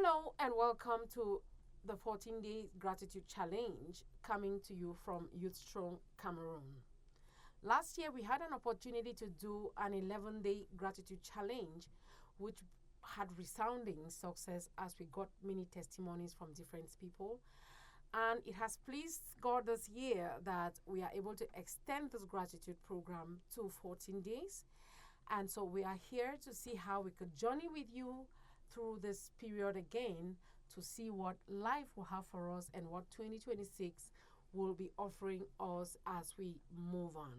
Hello and welcome to the 14-day gratitude challenge coming to you from Youth Strong Cameroon. Last year we had an opportunity to do an 11-day gratitude challenge which had resounding success as we got many testimonies from different people. And it has pleased God this year that we are able to extend this gratitude program to 14 days. And so we are here to see how we could journey with you through this period again to see what life will have for us and what 2026 will be offering us as we move on.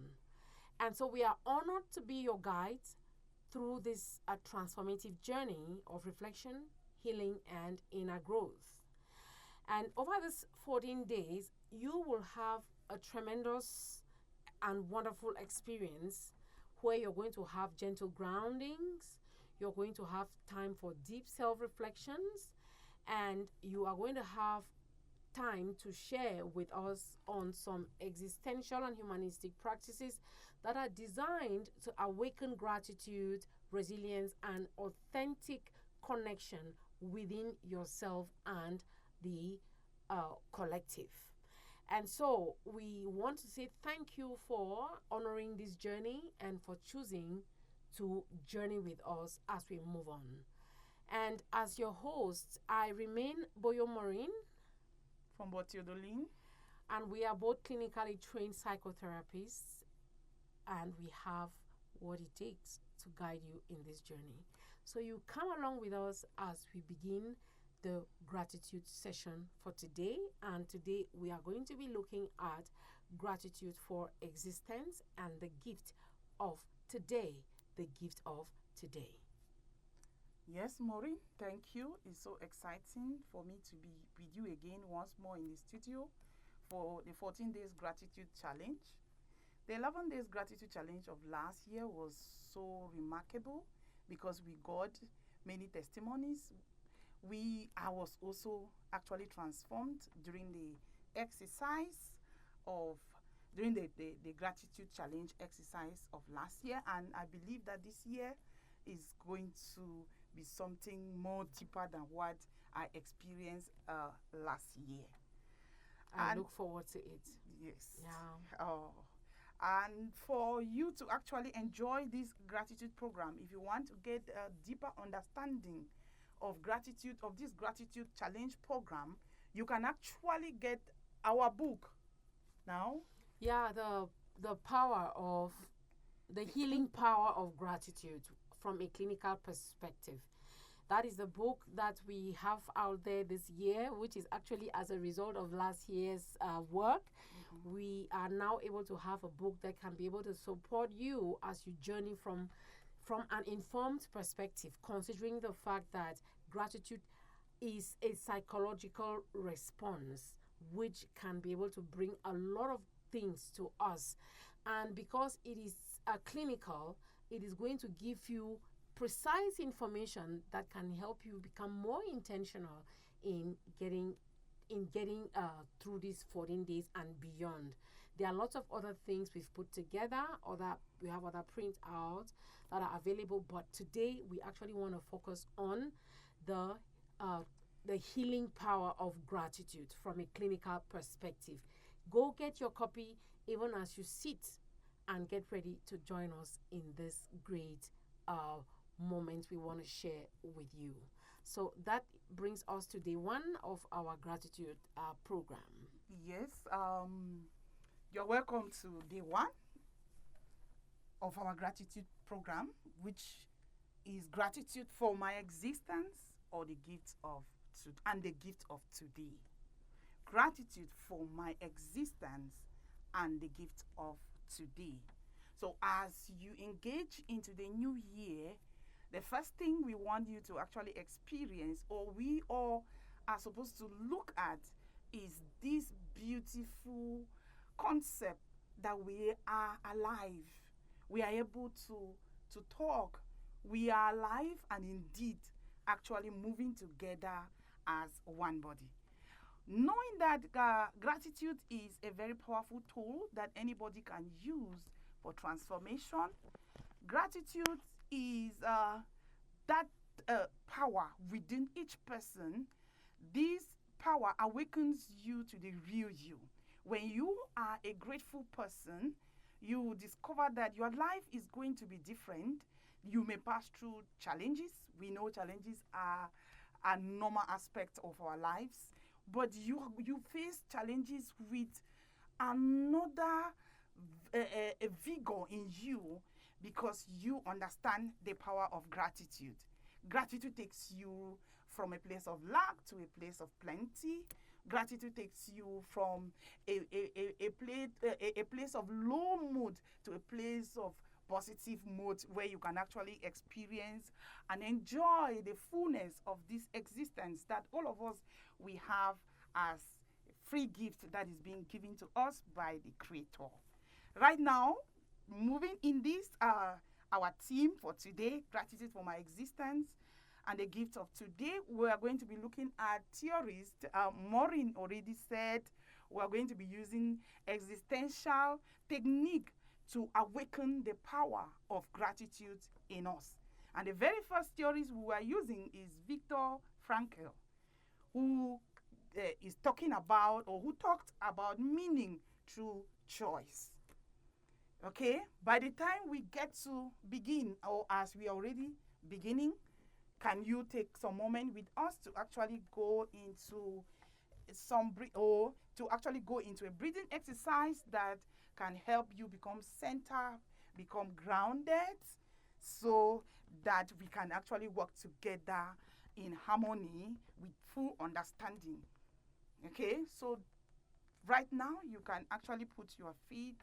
And so we are honored to be your guides through this transformative journey of reflection, healing, and inner growth. And over these 14 days, you will have a tremendous and wonderful experience where you're going to have gentle groundings, you're going to have time for deep self-reflections, and you are going to have time to share with us on some existential and humanistic practices that are designed to awaken gratitude, resilience, and authentic connection within yourself and the collective. And so we want to say thank you for honoring this journey and for choosing to journey with us as we move on. And as your host, I remain Boyo Maureen, from Botiodolin. and we are both clinically trained psychotherapists, and we have what it takes to guide you in this journey. So you come along with us as we begin the gratitude session for today. And today we are going to be looking at gratitude for existence and the gift of today, the gift of today. Yes, Maureen, thank you. It's so exciting for me to be with you again once more in the studio for the 14 days gratitude challenge. The 11 days gratitude challenge of last year was so remarkable because we got many testimonies. I was also actually transformed during the exercise of during the gratitude challenge exercise of last year, and I believe that this year is going to be something more deeper than what I experienced last year. I And- look forward to it. Yes. Yeah. And for you to actually enjoy this gratitude program, if you want to get a deeper understanding of gratitude, of this gratitude challenge program, you can actually get our book now. Yeah, the power of the healing power of gratitude from a clinical perspective. That is the book that we have out there this year, which is actually as a result of last year's work. We are now able to have a book that can be able to support you as you journey from an informed perspective, considering the fact that gratitude is a psychological response which can be able to bring a lot of things to us. And because it is clinical, it is going to give you precise information that can help you become more intentional in getting through these 14 days and beyond. There are lots of other things we've put together, we have other printouts that are available, but today we actually want to focus on the healing power of gratitude from a clinical perspective. Go get your copy even as you sit and get ready to join us in this great moment we want to share with you. So that brings us to day one of our gratitude program. Yes, you're welcome to day one of our gratitude program, which is gratitude for my existence or the gift of and the gift of today. Gratitude for my existence and the gift of today. So as you engage into the new year, the first thing we want you to actually experience, or we all are supposed to look at, is this beautiful concept that we are alive. We are able to talk. We are alive and indeed actually moving together as one body. Knowing that gratitude is a very powerful tool that anybody can use for transformation. Gratitude is that power within each person. This power awakens you to the real you. When you are a grateful person, you discover that your life is going to be different. You may pass through challenges. We know challenges are a normal aspect of our lives, but you face challenges with another a vigor in you because you understand the power of gratitude. Gratitude takes you from a place of lack to a place of plenty. Gratitude takes you from a place of low mood to a place of positive mood where you can actually experience and enjoy the fullness of this existence that all of us we have as a free gift that is being given to us by the Creator. Right now, moving in this, our theme for today, Gratitude for My Existence, and the gift of today, we are going to be looking at theories. Maureen already said we are going to be using existential technique to awaken the power of gratitude in us. And the very first theories we are using is Viktor Frankl, who is talking about, or who talked about meaning through choice. Okay, by the time we get to begin, or as we are already beginning, can you take some moment with us to actually go into a breathing exercise that can help you become centered, become grounded, so that we can actually work together in harmony with full understanding. Okay, so right now you can actually put your feet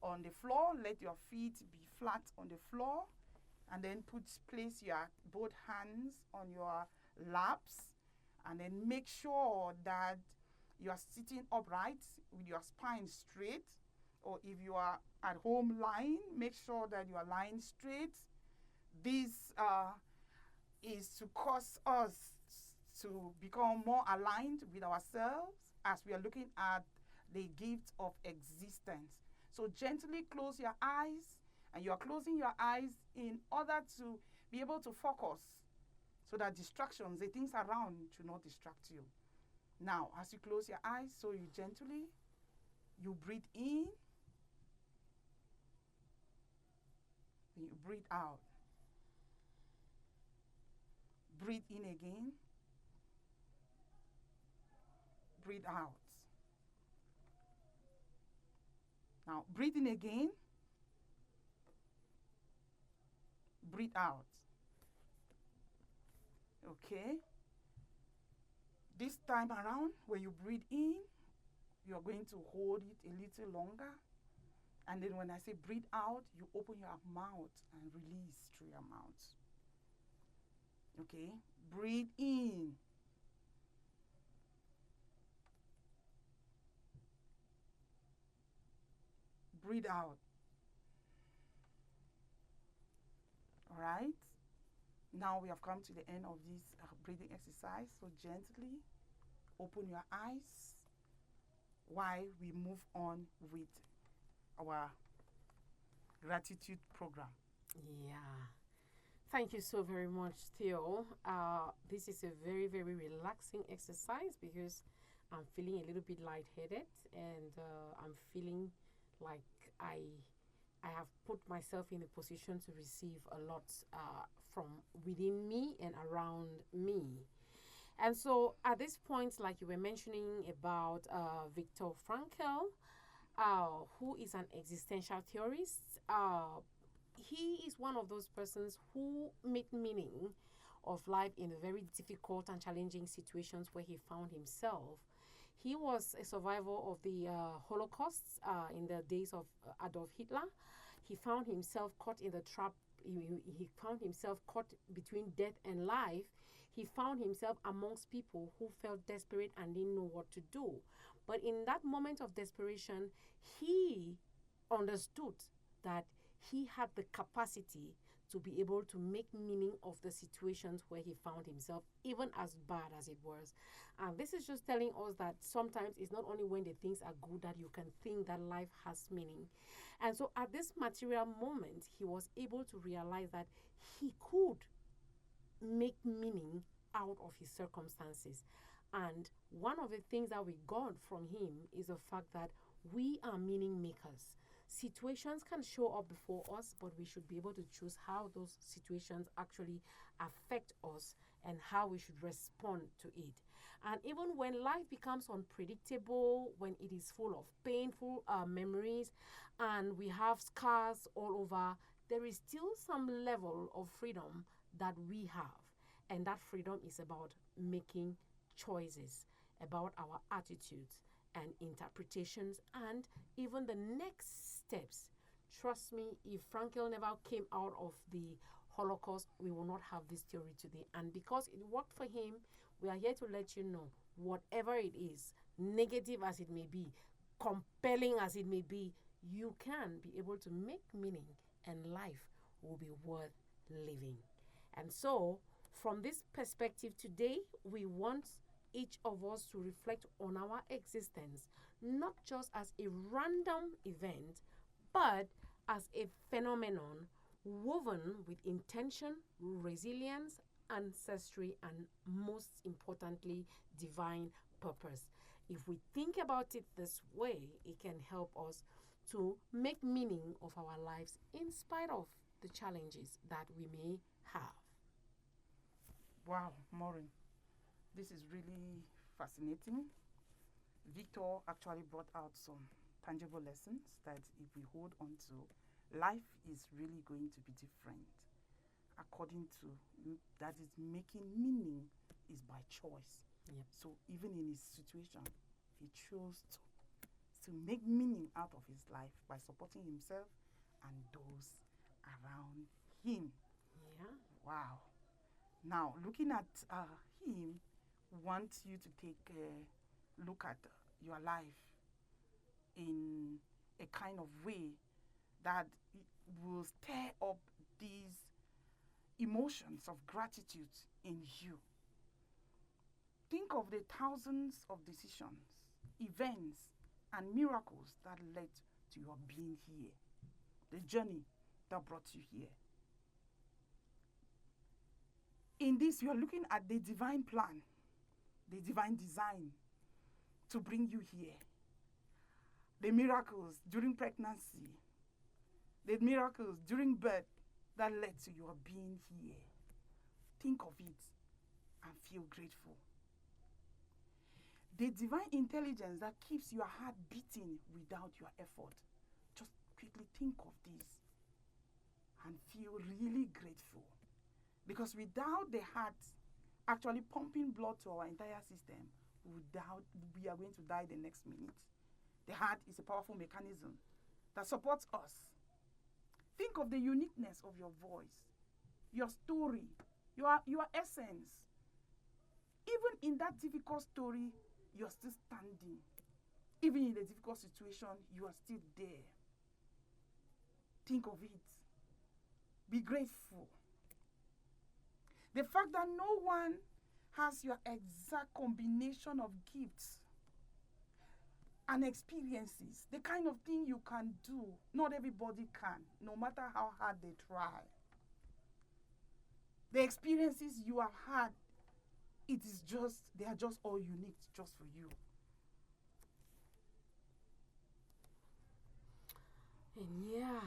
on the floor, let your feet be flat on the floor, and then place your both hands on your laps, and then make sure that you are sitting upright with your spine straight, or if you are at home lying, make sure that you are lying straight. This is to cause us to become more aligned with ourselves as we are looking at the gift of existence. So gently close your eyes, and you are closing your eyes in order to be able to focus so that distractions, the things around, should not distract you. Now, as you close your eyes, so you gently, you breathe in, and you breathe out. Breathe in again. Breathe out. Now, breathe in again. Breathe out. Okay. This time around, when you breathe in, you're going to hold it a little longer. And then when I say breathe out, you open your mouth and release through your mouth. Okay. Breathe in. Breathe out. All right. Now we have come to the end of this breathing exercise. So gently open your eyes while we move on with our gratitude program. Yeah. Thank you so very much, Theo. This is a very, very relaxing exercise because I'm feeling a little bit lightheaded, and I'm feeling like I have put myself in a position to receive a lot from within me and around me. And so at this point, like you were mentioning about Viktor Frankl, who is an existential theorist, he is one of those persons who made meaning of life in very difficult and challenging situations where he found himself. He was a survivor of the Holocaust in the days of Adolf Hitler. He found himself caught in the trap. He found himself caught between death and life. He found himself amongst people who felt desperate and didn't know what to do. But in that moment of desperation, he understood that he had the capacity to be able to make meaning of the situations where he found himself, even as bad as it was. And this is just telling us that sometimes it's not only when the things are good that you can think that life has meaning. And so at this material moment, he was able to realize that he could make meaning out of his circumstances. And one of the things that we got from him is the fact that we are meaning makers. Situations can show up before us, but we should be able to choose how those situations actually affect us and how we should respond to it. And even when life becomes unpredictable, when it is full of painful memories and we have scars all over, there is still some level of freedom that we have. And that freedom is about making choices, about our attitudes and interpretations, and even the next steps. Trust me, if Frankel never came out of the Holocaust, we will not have this theory today. And because it worked for him, we are here to let you know whatever it is, negative as it may be, compelling as it may be, you can be able to make meaning and life will be worth living. And so, from this perspective today, we want each of us to reflect on our existence, not just as a random event, but as a phenomenon woven with intention, resilience, ancestry, and most importantly, divine purpose. If we think about it this way, it can help us to make meaning of our lives in spite of the challenges that we may have. Wow, Maureen, this is really fascinating. Victor actually brought out some tangible lessons that if we hold on to, life is really going to be different. According to that is making meaning is by choice. Yep. So even in his situation, he chose to make meaning out of his life by supporting himself and those around him. Yeah. Wow. Now, looking at him, want you to take a look at your life in a kind of way that will stir up these emotions of gratitude in you. Think of the thousands of decisions, events, and miracles that led to your being here, the journey that brought you here. In this, you are looking at the divine plan, the divine design to bring you here. The miracles during pregnancy, the miracles during birth that led to your being here. Think of it and feel grateful. The divine intelligence that keeps your heart beating without your effort. Just quickly think of this and feel really grateful. Because without the heart actually pumping blood to our entire system, we are going to die the next minute. The heart is a powerful mechanism that supports us. Think of the uniqueness of your voice, your story, your essence. Even in that difficult story, you're still standing. Even in the difficult situation, you are still there. Think of it. Be grateful. The fact that no one has your exact combination of gifts and experiences, the kind of thing you can do, not everybody can, no matter how hard they try. The experiences you have had, they are just all unique, just for you. And yeah,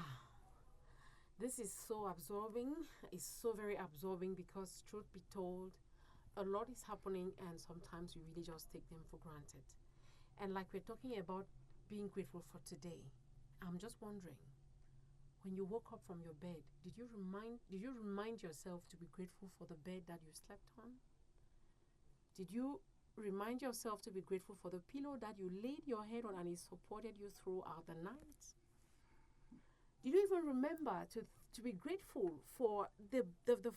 this is so absorbing. It's so very absorbing because, truth be told, a lot is happening and sometimes we really just take them for granted. And like we're talking about being grateful for today, I'm just wondering, when you woke up from your bed, did you remind yourself to be grateful for the bed that you slept on? Did you remind yourself to be grateful for the pillow that you laid your head on and it supported you throughout the night? Did you even remember to be grateful for the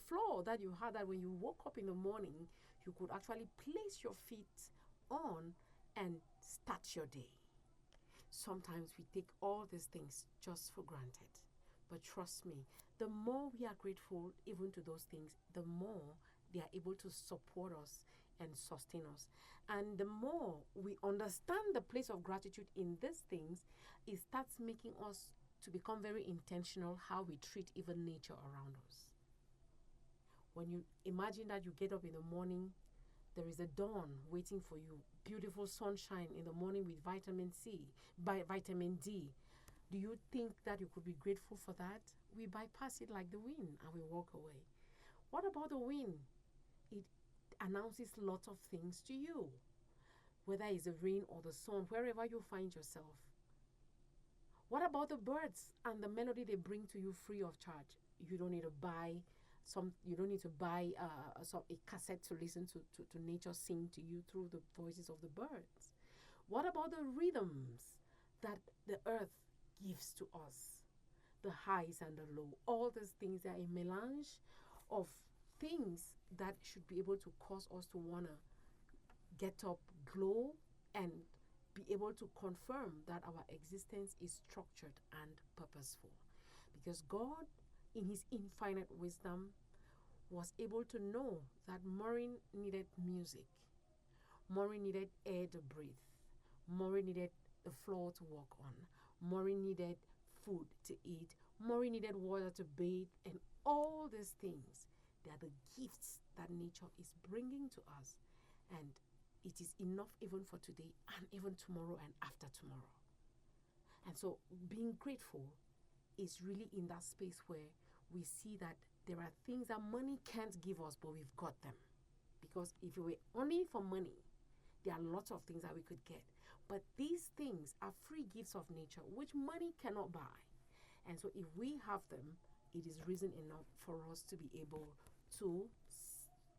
floor that you had, that when you woke up in the morning, you could actually place your feet on and start your day? Sometimes we take all these things just for granted. But trust me, the more we are grateful even to those things, the more they are able to support us and sustain us. And the more we understand the place of gratitude in these things, it starts making us to become very intentional how we treat even nature around us. When you imagine that you get up in the morning, there is a dawn waiting for you, beautiful sunshine in the morning with vitamin C, by vitamin D. Do you think that you could be grateful for that? We bypass it like the wind and we walk away. What about the wind? It announces lots of things to you, whether it's the rain or the sun, wherever you find yourself. What about the birds and the melody they bring to you free of charge? You don't need to buy you don't need to buy a cassette to listen to nature sing to you through the voices of the birds. What about the rhythms that the earth gives to us? The highs and the low. All these things are a melange of things that should be able to cause us to want to get up, glow, and be able to confirm that our existence is structured and purposeful. Because God, in his infinite wisdom, was able to know that Maureen needed music. Maureen needed air to breathe. Maureen needed the floor to walk on. Maureen needed food to eat. Maureen needed water to bathe. And all these things, they are the gifts that nature is bringing to us. And it is enough even for today and even tomorrow and after tomorrow. And so being grateful is really in that space where we see that there are things that money can't give us, but we've got them. Because if it were only for money, there are lots of things that we could get. But these things are free gifts of nature, which money cannot buy. And so if we have them, it is reason enough for us to be able to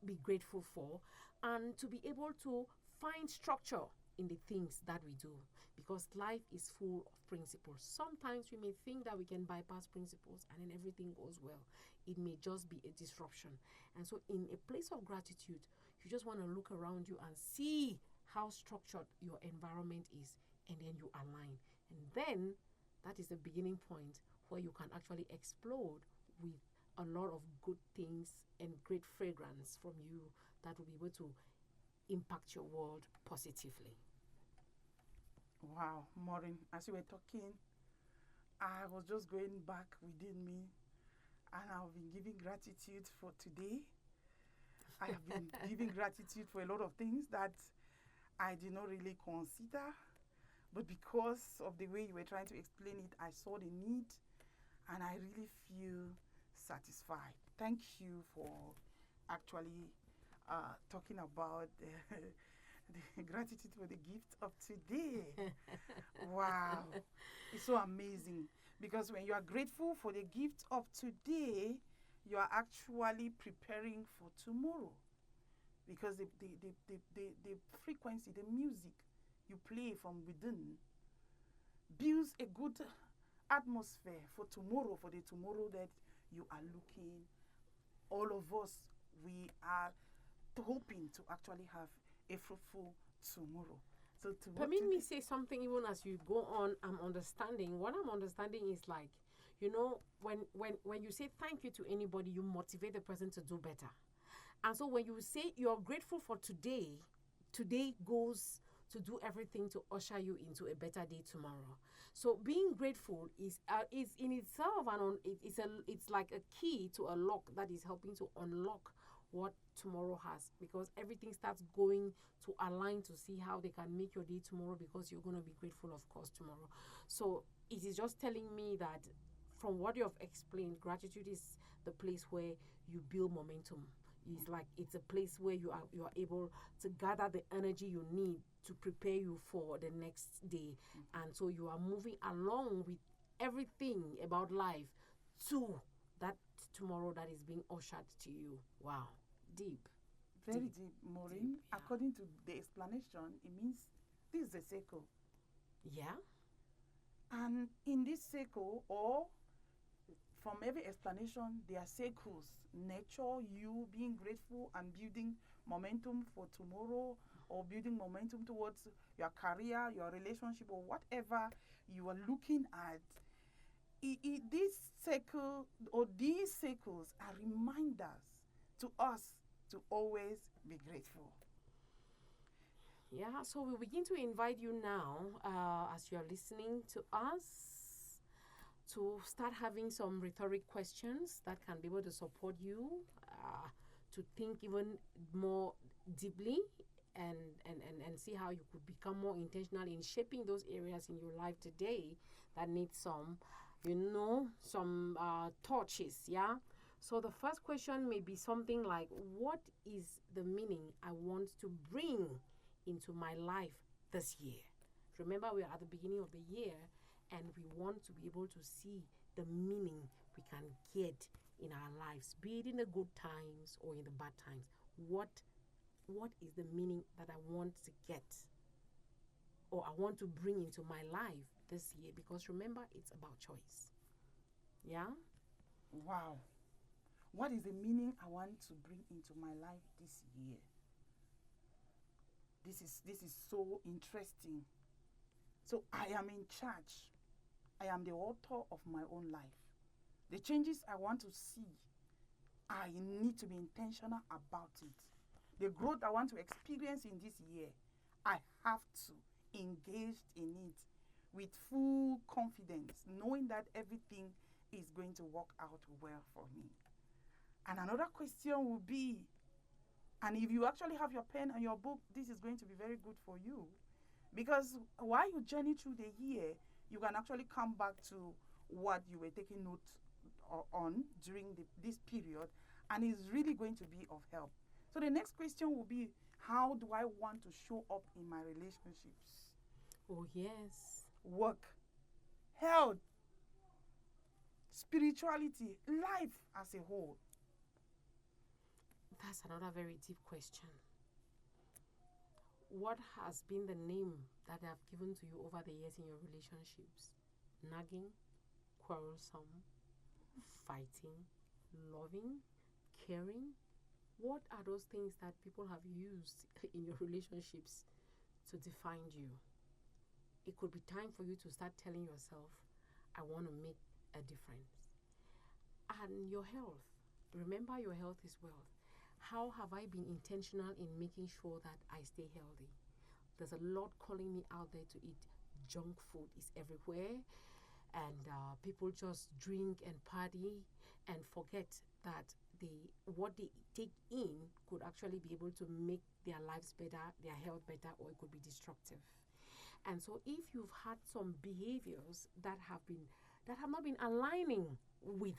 be grateful for and to be able to find structure in the things that we do, because life is full of principles. Sometimes we may think that we can bypass principles and then everything goes well. It may just be a disruption. And so in a place of gratitude, you just want to look around you and see how structured your environment is, and then you align. And then that is the beginning point where you can actually explode with a lot of good things and great fragrance from you that will be able to impact your world positively. Wow, Maureen, as you were talking, I was just going back within me, and I've been giving gratitude for today. I have been giving gratitude for a lot of things that I did not really consider, but because of the way you were trying to explain it, I saw the need, and I really feel satisfied. Thank you for actually talking about the gratitude for the gift of today. Wow, it's so amazing, because when you are grateful for the gift of today, you are actually preparing for tomorrow, because the frequency, the music you play from within builds a good atmosphere for tomorrow, for the tomorrow that you are looking. All of us, we are hoping to actually have a fruitful tomorrow. So permit me say something even as you go on. I'm understanding. What I'm understanding is like, you know, when you say thank you to anybody, you motivate the person to do better. And so when you say you're grateful for today, today goes to do everything to usher you into a better day tomorrow. So being grateful is in itself it's like a key to a lock that is helping to unlock what tomorrow has, because everything starts going to align to see how they can make your day tomorrow, because you're going to be grateful, of course, tomorrow. So it is just telling me that from what you have explained, gratitude is the place where you build momentum. It's like it's a place where you are able to gather the energy you need to prepare you for the next day. And so you are moving along with everything about life to that tomorrow that is being ushered to you. Wow. Deep. Very deep, Maureen. Yeah. According to the explanation, it means this is a circle. Yeah. And in this circle, or from every explanation, there are circles. Nature, you being grateful and building momentum for tomorrow, or building momentum towards your career, your relationship, or whatever you are looking at. This circle, or these circles, are reminders to us to always be grateful. Yeah, so we begin to invite you now, as you're listening to us, to start having some rhetoric questions that can be able to support you to think even more deeply and see how you could become more intentional in shaping those areas in your life today that need some, some touches. Yeah. So the first question may be something like, what is the meaning I want to bring into my life this year? Remember, we are at the beginning of the year and we want to be able to see the meaning we can get in our lives, be it in the good times or in the bad times. What is the meaning that I want to get or I want to bring into my life this year? Because remember, it's about choice. Yeah? Wow. What is the meaning I want to bring into my life this year? This is so interesting. So I am in charge. I am the author of my own life. The changes I want to see, I need to be intentional about it. The growth I want to experience in this year, I have to engage in it with full confidence, knowing that everything is going to work out well for me. And another question will be, and if you actually have your pen and your book, this is going to be very good for you. Because while you journey through the year, you can actually come back to what you were taking note on during this period, and it's really going to be of help. So the next question will be, how do I want to show up in my relationships? Oh, yes. Work, health, spirituality, life as a whole. That's another very deep question. What has been the name that I've given to you over the years in your relationships? Nagging, quarrelsome, fighting, loving, caring? What are those things that people have used in your relationships to define you? It could be time for you to start telling yourself, I want to make a difference. And your health. Remember, your health is wealth. How have I been intentional in making sure that I stay healthy? There's a lot calling me out there to eat. Junk food is everywhere. And people just drink and party and forget that what they take in could actually be able to make their lives better, their health better, or it could be destructive. And so if you've had some behaviors that have not been aligning with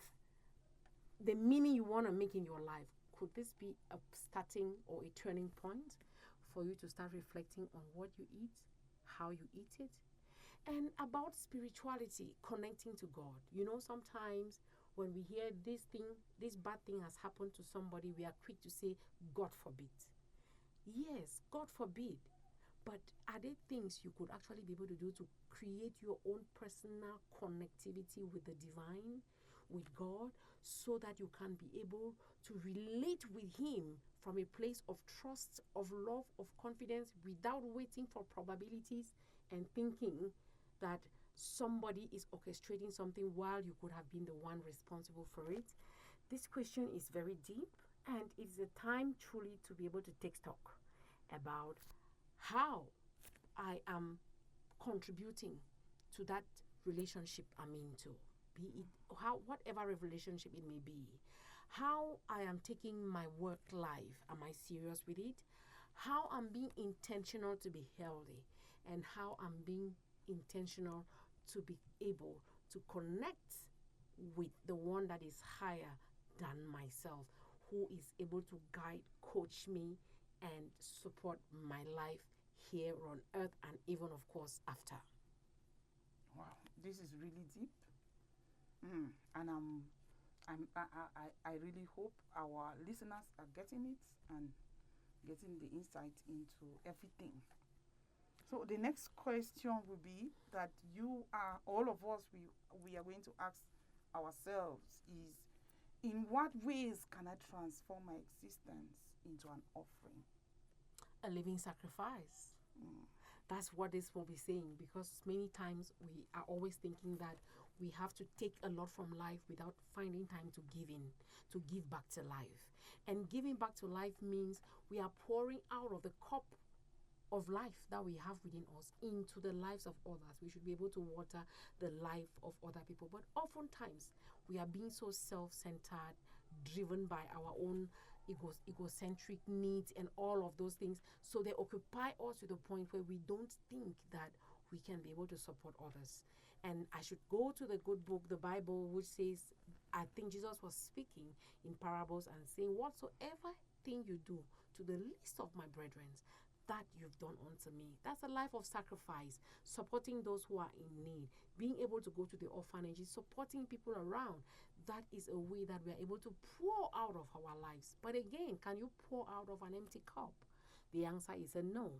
the meaning you want to make in your life, could this be a starting or a turning point for you to start reflecting on what you eat, how you eat it, and about spirituality, connecting to God? Sometimes when we hear this bad thing has happened to somebody, we are quick to say, God forbid. Yes, God forbid. But are there things you could actually be able to do to create your own personal connectivity with the divine, with God, so that you can be able to relate with Him from a place of trust, of love, of confidence, without waiting for probabilities and thinking that somebody is orchestrating something while you could have been the one responsible for it? This question is very deep, and it's a time truly to be able to take stock about how I am contributing to that relationship I'm into, be it whatever relationship it may be. How I am taking my work life, am I serious with it? How I'm being intentional to be healthy, and how I'm being intentional to be able to connect with the one that is higher than myself, who is able to guide, coach me, and support my life here on earth and even, of course, after. Wow, this is really deep. And I really hope our listeners are getting it and getting the insight into everything. So the next question will be that all of us, we are going to ask ourselves is, in what ways can I transform my existence into an offering? A living sacrifice. That's what this will be saying, because many times we are always thinking that we have to take a lot from life without finding time to give back to life. And giving back to life means we are pouring out of the cup of life that we have within us into the lives of others. We should be able to water the life of other people. But oftentimes we are being so self-centered, driven by our own egocentric needs and all of those things. So they occupy us to the point where we don't think that we can be able to support others. And I should go to the good book, the Bible, which says, I think Jesus was speaking in parables and saying, whatsoever thing you do to the least of my brethren, that you've done unto me. That's a life of sacrifice, supporting those who are in need, being able to go to the orphanages, supporting people around. That is a way that we are able to pour out of our lives. But again, can you pour out of an empty cup? The answer is a no.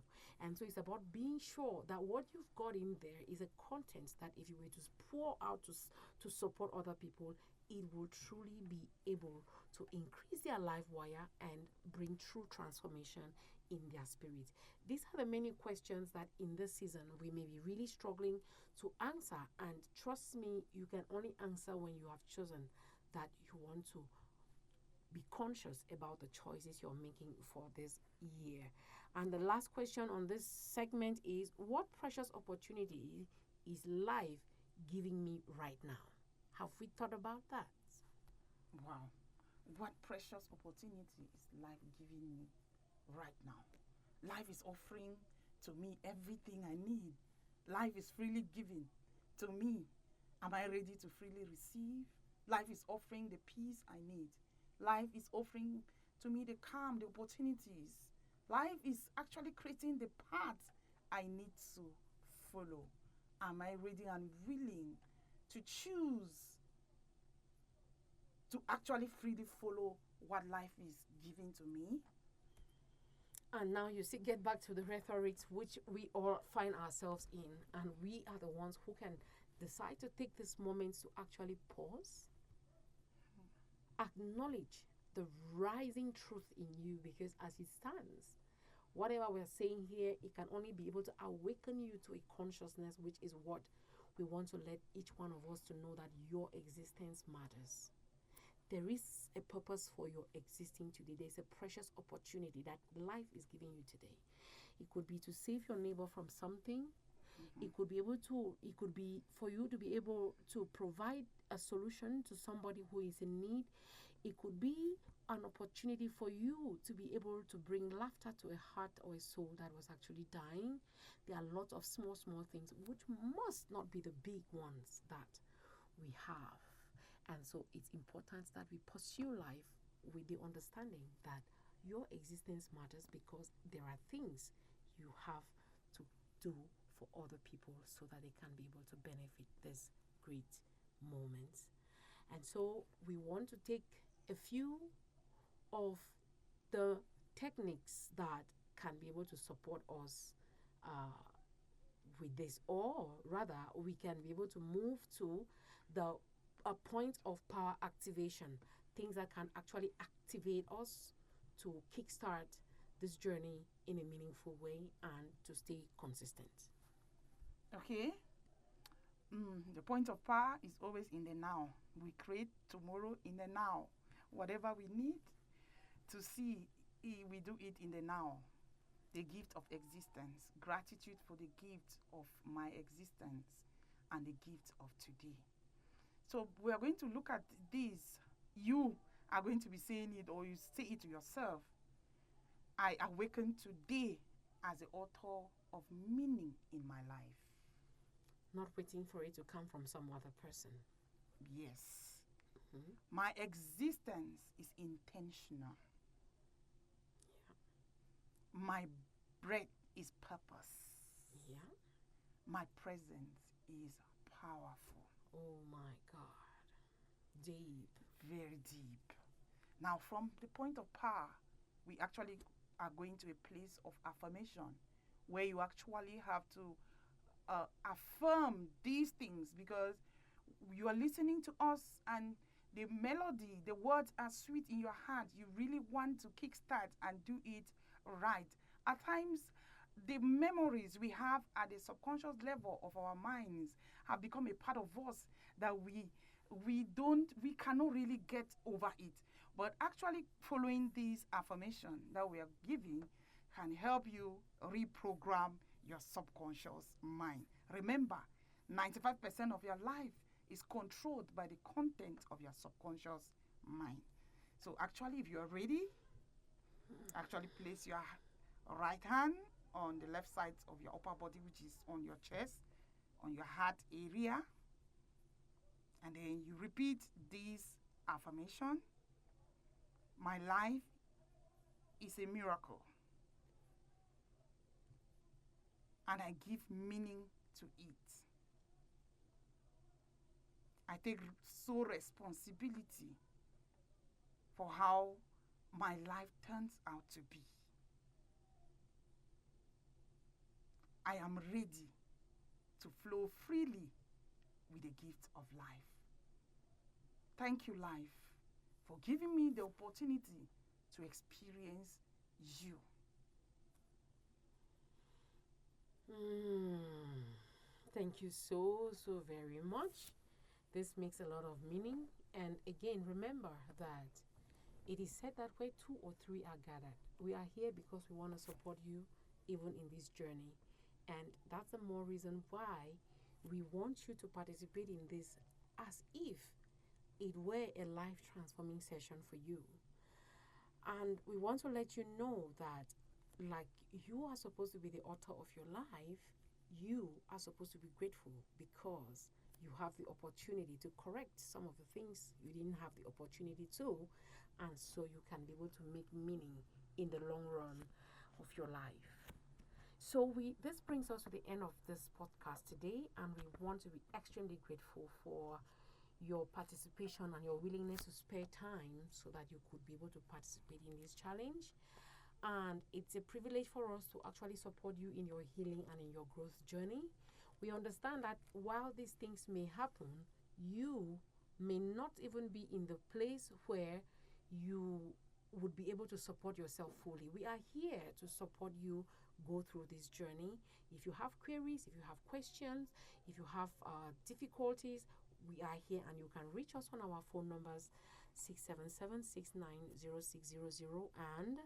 And so it's about being sure that what you've got in there is a content that if you were to pour out to support other people, it will truly be able to increase their life wire and bring true transformation in their spirit. These are the many questions that in this season we may be really struggling to answer. And trust me, you can only answer when you have chosen that you want to be conscious about the choices you're making for this year. And the last question on this segment is, what precious opportunity is life giving me right now? Have we thought about that? Wow. What precious opportunity is life giving me right now? Life is offering to me everything I need. Life is freely giving to me. Am I ready to freely receive? Life is offering the peace I need. Life is offering to me the calm, the opportunities. Life is actually creating the path I need to follow. Am I ready and willing to choose to actually freely follow what life is giving to me? And now you see, get back to the rhetorics which we all find ourselves in, and we are the ones who can decide to take this moment to actually pause, acknowledge the rising truth in you, because as it stands, whatever we're saying here, it can only be able to awaken you to a consciousness, which is what we want to let each one of us to know, that your existence matters. There is a purpose for your existing today. There's a precious opportunity that life is giving you today. It could be to save your neighbor from something. It could be for you to be able to provide a solution to somebody who is in need. It could be an opportunity for you to be able to bring laughter to a heart or a soul that was actually dying. There are lots of small things which must not be the big ones that we have. And so it's important that we pursue life with the understanding that your existence matters, because there are things you have to do for other people so that they can be able to benefit this great moment. And so we want to take a few of the techniques that can be able to support us with this, or rather we can be able to move to a point of power activation, things that can actually activate us to kickstart this journey in a meaningful way and to stay consistent. Okay. The point of power is always in the now. We create tomorrow in the now. Whatever we need to see, we do it in the now. The gift of existence, gratitude for the gift of my existence and the gift of today. So we are going to look at this. You are going to be saying it, or you say it to yourself. I awaken today as the author of meaning in my life. Not waiting for it to come from some other person. Yes. My existence is intentional. Yeah. My breath is purpose. Yeah. My presence is powerful. Oh my God. Deep. Very deep. Now, from the point of power, we actually are going to a place of affirmation, where you actually have to affirm these things, because you are listening to us and the melody, the words are sweet in your heart. You really want to kickstart and do it right. At times, the memories we have at the subconscious level of our minds have become a part of us that we cannot really get over it. But actually following this affirmation that we are giving can help you reprogram your subconscious mind. Remember, 95% of your life is controlled by the content of your subconscious mind. So actually, if you are ready, Actually, place your right hand on the left side of your upper body, which is on your chest, on your heart area. And then you repeat this affirmation. My life is a miracle, and I give meaning to it. I take sole responsibility for how my life turns out to be. I am ready to flow freely with the gift of life. Thank you, life, for giving me the opportunity to experience you. Thank you so, so very much. This makes a lot of meaning. And again, remember that it is said that where two or three are gathered, we are here because we want to support you even in this journey. And that's the more reason why we want you to participate in this as if it were a life transforming session for you. And we want to let you know that, like, you are supposed to be the author of your life, you are supposed to be grateful because you have the opportunity to correct some of the things you didn't have the opportunity to, and so you can be able to make meaning in the long run of your life. So this brings us to the end of this podcast today, and we want to be extremely grateful for your participation and your willingness to spare time so that you could be able to participate in this challenge. And it's a privilege for us to actually support you in your healing and in your growth journey. We understand that while these things may happen, you may not even be in the place where you would be able to support yourself fully. We are here to support you go through this journey. If you have queries, if you have questions, if you have difficulties, we are here, and you can reach us on our phone numbers 677-690600 and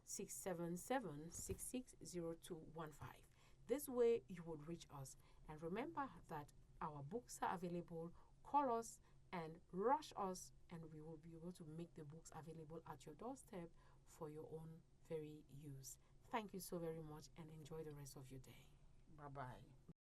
677-660215. This way you would reach us. And remember that our books are available. Call us and rush us, and we will be able to make the books available at your doorstep for your own very use. Thank you so very much, and enjoy the rest of your day. Bye-bye.